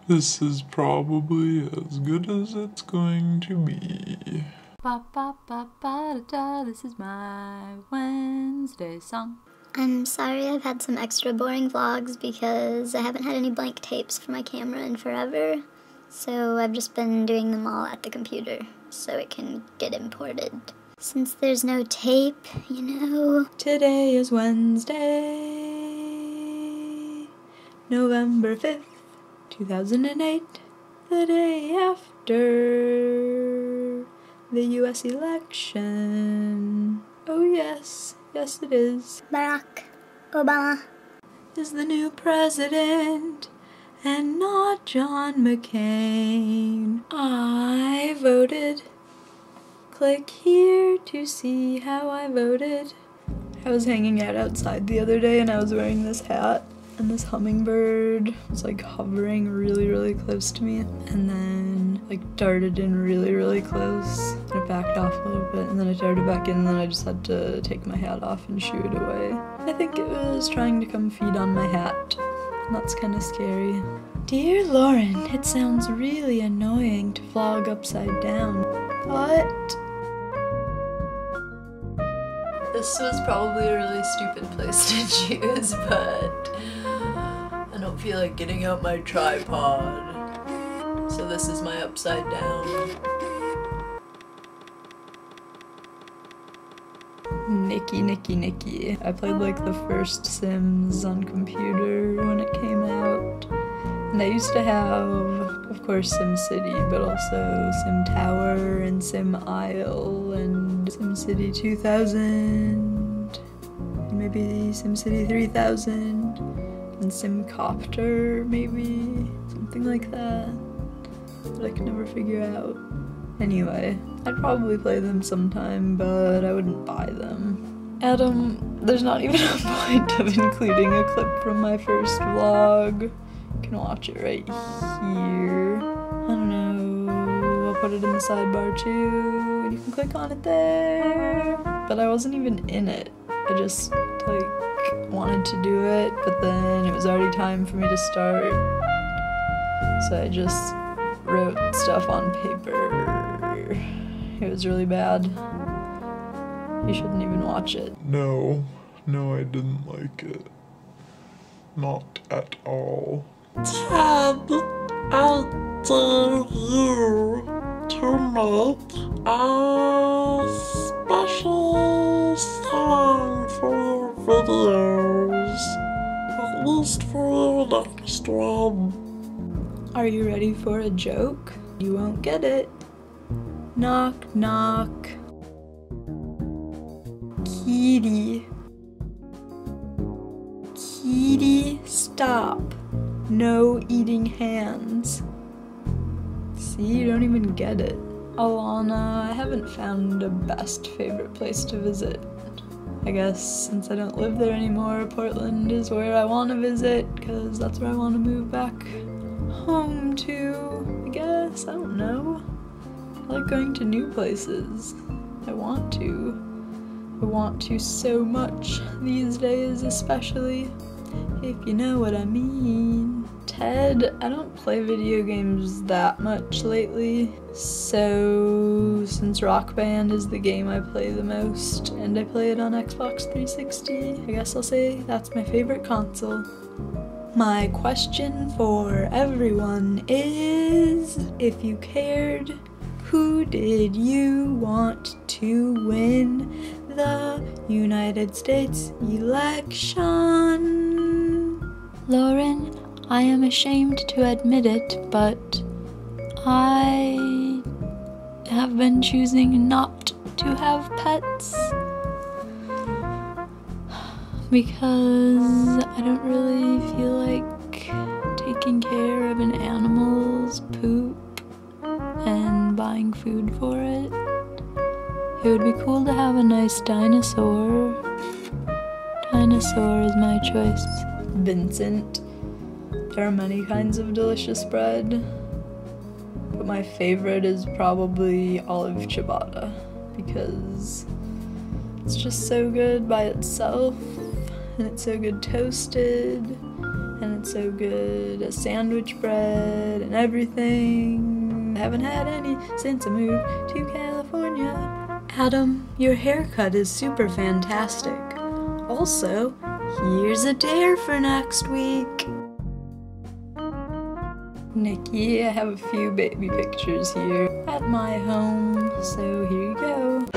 This is probably as good as it's going to be. Ba ba ba ba da da, this is my Wednesday song. I'm sorry I've had some extra boring vlogs because I haven't had any blank tapes for my camera in forever. So I've just been doing them all at the computer so it can get imported. Since there's no tape, you know. Today is Wednesday, November 5th, 2008, the day after the US election. Oh yes, yes it is. Barack Obama is the new president and not John McCain. I voted. Click here to see how I voted. I was hanging out outside the other day and I was wearing this hat and this hummingbird was like hovering really close to me and then like darted in really close and it backed off a little bit and then it darted back in and then I just had to take my hat off and shoo it away. I think it was trying to come feed on my hat. That's kind of scary. Dear Lauren, it sounds really annoying to vlog upside down. What? This was probably a really stupid place to choose, but I don't feel like getting out my tripod. So this is my upside down. Nicky. I played like the first Sims on computer when it came out. And I used to have, of course, SimCity, but also Sim Tower and Sim Isle and SimCity 2000, and maybe SimCity 3000, and Simcopter, maybe, something like that, but I could never figure out. Anyway, I'd probably play them sometime, but I wouldn't buy them. Adam, there's not even a point of including a clip from my first vlog. You can watch it right here. I don't know, I'll put it in the sidebar too, and you can click on it there. But I wasn't even in it. I just like wanted to do it, but then it was already time for me to start. So I just wrote stuff on paper. It was really bad. You shouldn't even watch it. No, I didn't like it. Not at all. Ted, I dare you to make a special song for your videos. At least for your next one. Are you ready for a joke? You won't get it. Knock, knock. Kitty. Kitty, stop. No eating hands. See, you don't even get it. Alana, I haven't found a best favorite place to visit. I guess since I don't live there anymore, Portland is where I want to visit, because that's where I want to move back home to, I guess. I don't know. I like going to new places. I want to so much these days, especially, if you know what I mean. Ted, I don't play video games that much lately, so since Rock Band is the game I play the most, and I play it on Xbox 360, I guess I'll say that's my favorite console. My question for everyone is, if you cared, who did you want to win the United States election? Lauren, I am ashamed to admit it, but I have been choosing not to have pets because I don't really feel like taking care of an animal's poop and buying food for it. It would be cool to have a nice dinosaur. Dinosaur is my choice. Vincent. There are many kinds of delicious bread, but my favorite is probably olive ciabatta because it's just so good by itself, and it's so good toasted, and it's so good. A sandwich bread and everything. I haven't had any since I moved to California. Adam, your haircut is super fantastic. Also, here's a dare for next week. Nikki, I have a few baby pictures here at my home, so here you go.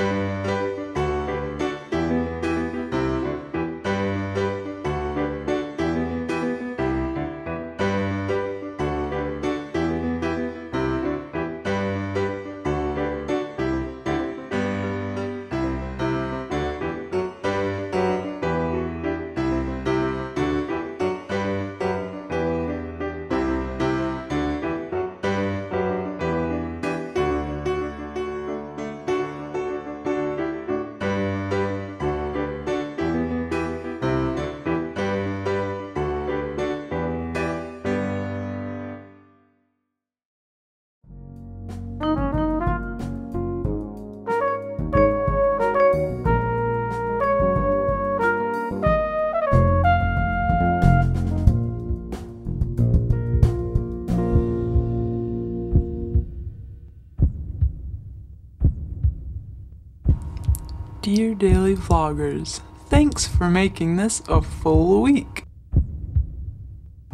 Dear Daily Vloggers, thanks for making this a full week.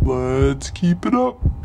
Let's keep it up.